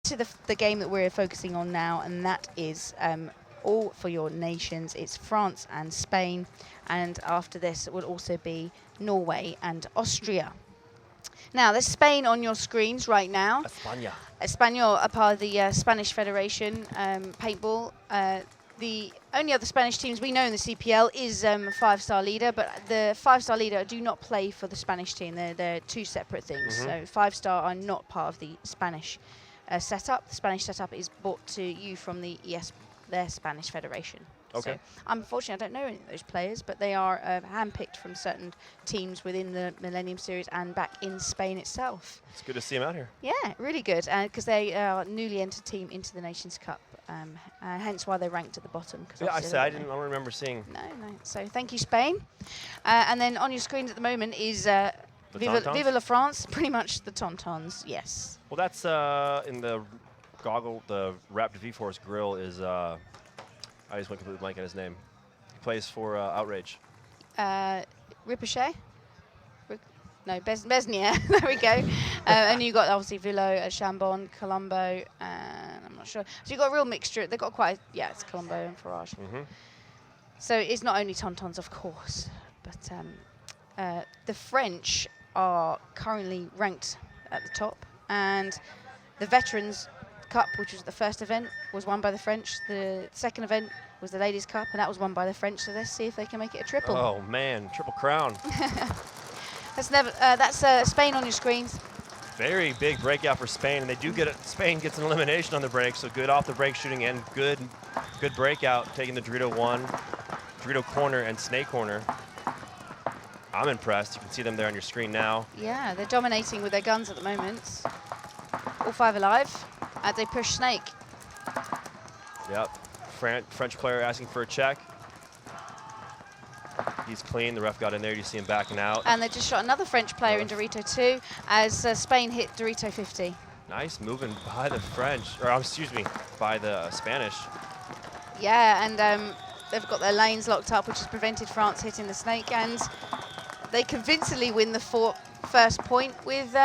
to the game that we're focusing on now, and that is all for your nations. It's France and Spain, and after this it will also be Norway and Austria. Now, there's Spain on your screens right now. España. Español are part of the Spanish Federation, Paintball. The only other Spanish teams we know in the CPL is Five-Star Leader, but the Five-Star Leader do not play for the Spanish team. They're two separate things. So Five-Star are not part of the Spanish setup. The Spanish setup is brought to you from their Spanish Federation. Okay. So, unfortunately, I don't know any of those players, but they are handpicked from certain teams within the Millennium Series and back in Spain itself. It's good to see them out here. Yeah, really good, because they are a newly entered team into the Nations Cup, hence why they're ranked at the bottom. Yeah, I don't remember seeing. No. So thank you, Spain. And then on your screens at the moment is Viva la France, pretty much the Tauntauns, yes. Well, that's in the goggle, the wrapped V-Force grill is, I just went completely blank on his name. He plays for Outrage. Ricochet? Besnier. There we go. And you got obviously Villo, Chambon, Colombo, and I'm not sure. So you got a real mixture. They've got quite, it's Colombo and Farage. So it's not only Tauntauns, of course, but the French are currently ranked at the top, and the Veterans Cup, which was the first event, was won by the French. The second event was the Ladies Cup, and that was won by the French. So let's see if they can make it a triple. Oh man, triple crown. That's Spain on your screens. Very big breakout for Spain, and they do get it. Spain gets an elimination on the break, so good off the break shooting and good breakout, taking the Dorito 1, Dorito corner and Snake corner. I'm impressed. You can see them there on your screen now. Yeah, they're dominating with their guns at the moment. All five alive as they push Snake. Yep. French player asking for a check. He's clean. The ref got in there. You see him backing out. And they just shot another French player in Dorito 2 as Spain hit Dorito 50. Nice moving by the French, or excuse me, by the Spanish. Yeah, and they've got their lanes locked up, which has prevented France hitting the Snake, and they convincingly win the first point with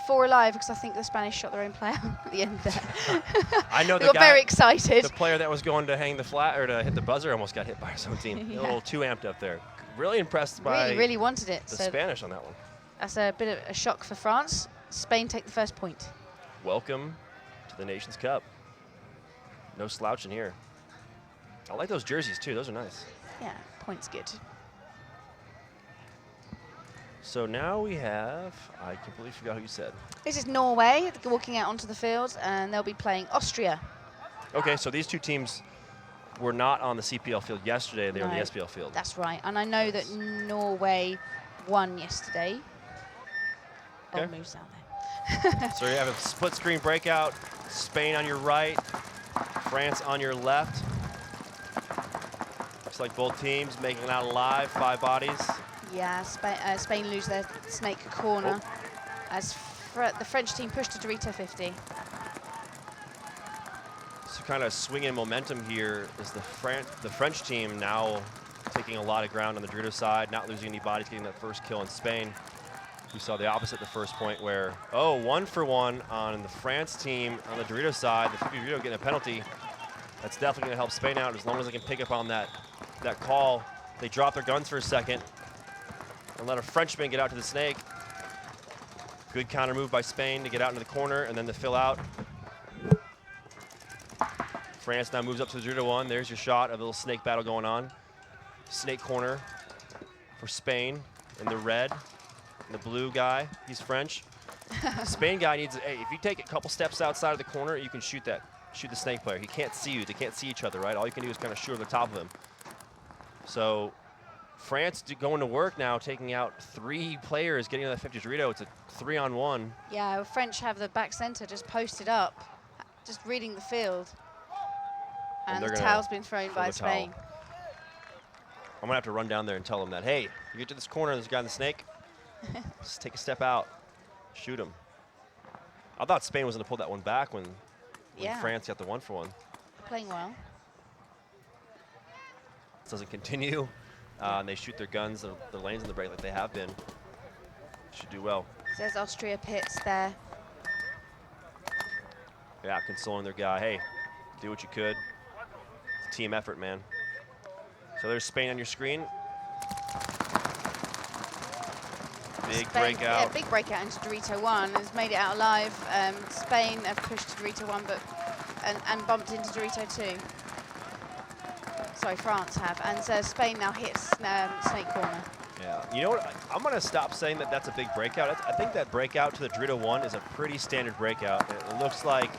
4 alive, because I think the Spanish shot their own player at the end there. I know they got very excited. The player that was going to hang the flat or to hit the buzzer almost got hit by his own team. A little too amped up there. Really impressed by really wanted it. The Spanish on that one. That's a bit of a shock for France. Spain take the first point. Welcome to the Nations Cup. No slouching here. I like those jerseys too. Those are nice. Yeah, point's good. So now we have, I completely forgot who you said. This is Norway walking out onto the field, and they'll be playing Austria. Okay, so these two teams were not on the CPL field yesterday. They were on the SPL field. That's right. And I know that Norway won yesterday. Okay. Ball moves down there. So you have a split screen breakout. Spain on your right, France on your left. Looks like both teams making it out alive, 5 bodies. Yeah, Spain lose their Snake corner as the French team push to Dorito 50. So kind of swinging momentum here is the French team now taking a lot of ground on the Dorito side, not losing any bodies, getting that first kill in Spain. We saw the opposite the first point where, 1 for 1 on the France team on the Dorito side. The 50 Dorito getting a penalty. That's definitely going to help Spain out as long as they can pick up on that call. They drop their guns for a second and let a Frenchman get out to the Snake. Good counter move by Spain to get out into the corner and then to fill out. France now moves up to the 0-1. There's your shot of a little Snake battle going on. Snake corner for Spain in the red. And the blue guy, he's French. Spain guy needs, hey, if you take a couple steps outside of the corner, you can shoot the Snake player. He can't see you. They can't see each other, right? All you can do is kind of shoot over the top of him. So France going to work now, taking out 3 players, getting to that 50 Dorito. It's a 3-on-1. Yeah, French have the back center just posted up, just reading the field. And the towel's been thrown by Spain. I'm going to have to run down there and tell them that, hey, you get to this corner, there's a guy in the Snake. Just take a step out, shoot him. I thought Spain was going to pull that one back when France got the 1 for 1. Playing well. This doesn't continue. And they shoot their guns, their lanes in the break like they have been. Should do well. There's Austria pits there. Yeah, consoling their guy. Hey, do what you could. It's a team effort, man. So there's Spain on your screen. Big Spain, breakout. Yeah, big breakout into Dorito 1. Has made it out alive. Spain have pushed to Dorito 1 and bumped into Dorito 2. Sorry, France have. And Spain now hits Snake Corner. Yeah, you know what? I'm going to stop saying that that's a big breakout. I think that breakout to the Dorito 1 is a pretty standard breakout. It looks like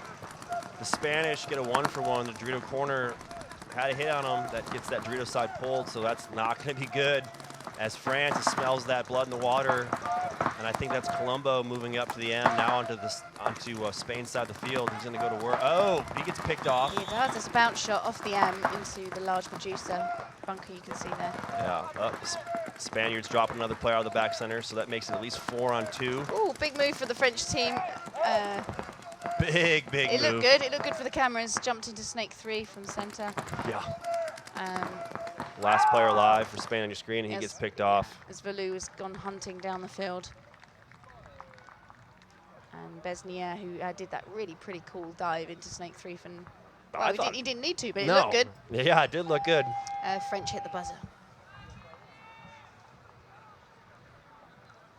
the Spanish get a 1-for-1. The Dorito corner had a hit on them that gets that Dorito side pulled, so that's not going to be good. As France smells that blood in the water, and I think that's Colombo moving up to the M, now onto Spain's side of the field. He's going to go to work. Oh, he gets picked off. He does. It's a bounce shot off the M into the large Medusa bunker you can see there. Yeah, Spaniards dropping another player out of the back center, so that makes it at least 4-on-2. Ooh, big move for the French team. Big move. It looked good. It looked good for the cameras. Jumped into Snake 3 from center. Yeah. Last player alive for Spain on your screen, and he gets picked off. As Valou has gone hunting down the field. And Besnier, who did that really pretty cool dive into Snake 3 from... Well, he didn't need to, but it looked good. Yeah, it did look good. French hit the buzzer.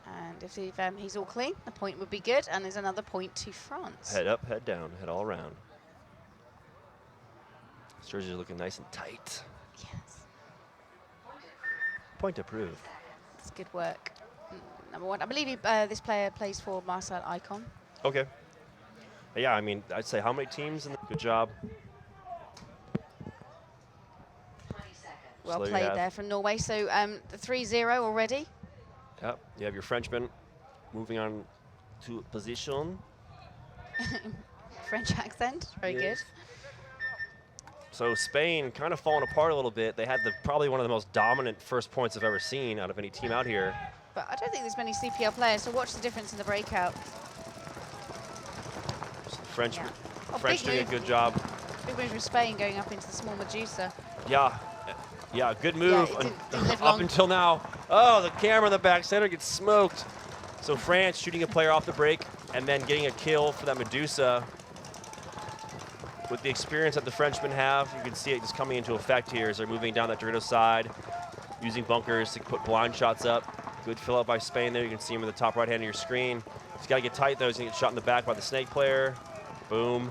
And if he's all clean, the point would be good, and there's another point to France. Head up, head down, head all around. This jersey is looking nice and tight. Yes. Point approved. It's good work. Number 1. I believe this player plays for Marcel Icon. Okay. Yeah, I mean, I'd say how many teams? Good job. Well played there from Norway. So the 3-0 already. Yep, you have your Frenchman moving on to position. French accent, very good. So Spain kind of falling apart a little bit. They had probably one of the most dominant first points I've ever seen out of any team out here. But I don't think there's many CPL players, so watch the difference in the breakout. So French French doing a good job. Big move from Spain going up into the small Medusa. Yeah, good move didn't live up long. until now. Oh, the camera in the back center gets smoked. So France shooting a player off the break and then getting a kill for that Medusa. With the experience that the Frenchmen have, you can see it just coming into effect here as they're moving down that Dorito side, using bunkers to put blind shots up. Good fill up by Spain there. You can see him in the top right hand of your screen. He's got to get tight though. He's going to get shot in the back by the Snake player. Boom.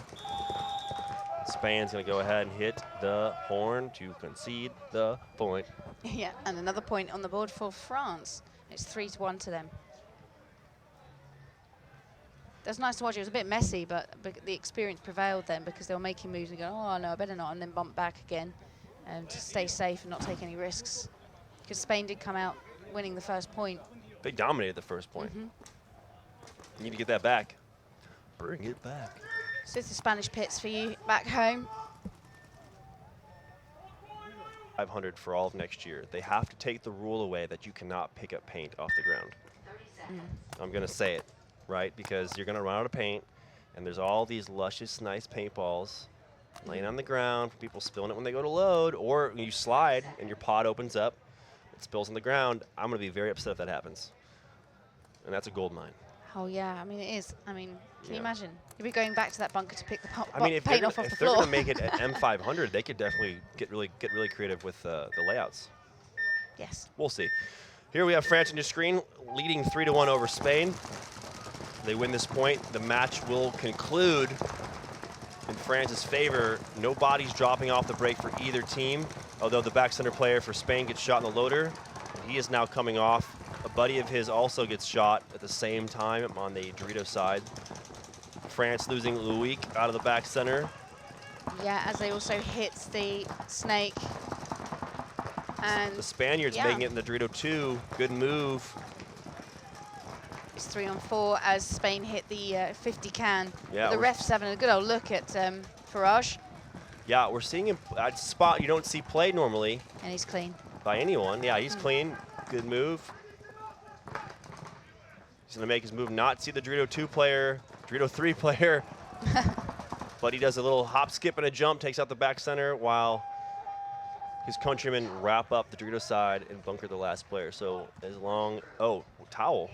Spain's going to go ahead and hit the horn to concede the point. Yeah, and another point on the board for France. It's 3-1 to them. That's nice to watch. It was a bit messy, but the experience prevailed then because they were making moves and going, oh, no, I better not, and then bump back again to stay safe and not take any risks. Because Spain did come out winning the first point. They dominated the first point. You need to get that back. Bring it back. So it's the Spanish pits for you back home. 500 for all of next year. They have to take the rule away that you cannot pick up paint off the ground. I'm going to say it, right? Because you're going to run out of paint, and there's all these luscious, nice paintballs laying on the ground, people spilling it when they go to load, or you slide and your pod opens up, it spills on the ground. I'm going to be very upset if that happens. And that's a gold mine. Oh, yeah. I mean, it is. I mean, can you imagine? You'd be going back to that bunker to pick the if paint off the floor. If they're going to make it at M500, they could definitely get really creative with the layouts. Yes. We'll see. Here we have France on your screen, leading 3-1 over Spain. They win this point. The match will conclude in France's favor. No bodies dropping off the break for either team, although the back center player for Spain gets shot in the loader. He is now coming off. A buddy of his also gets shot at the same time on the Dorito side. France losing Louis out of the back center. Yeah, as they also hit the Snake. And the Spaniards making it in the Dorito 2. Good move. It's 3-on-4 as Spain hit the 50 can. Yeah, the ref's having a good old look at Farage. Yeah, we're seeing him at a spot you don't see played normally. And he's clean. By anyone. Yeah, he's clean. Good move. He's going to make his move, not see the Dorito 2 player, Dorito 3 player. But he does a little hop, skip, and a jump, takes out the back center while his countrymen wrap up the Dorito side and bunker the last player. So as long, towel.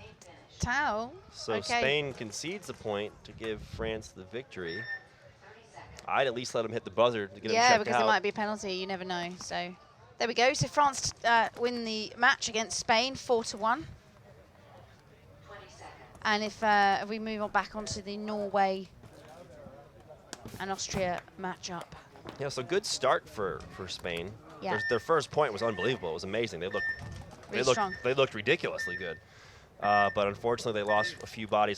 Towel? So Spain concedes the point to give France the victory. I'd at least let him hit the buzzer to get him Yeah, checked because out. it might be a penalty. You never know. So there we go. So France win the match against Spain 4-1. And if we move on back onto the Norway and Austria matchup. Yeah, so good start for Spain. Yeah. Their first point was unbelievable. It was amazing. Really strong. They looked ridiculously good. But unfortunately, they lost a few bodies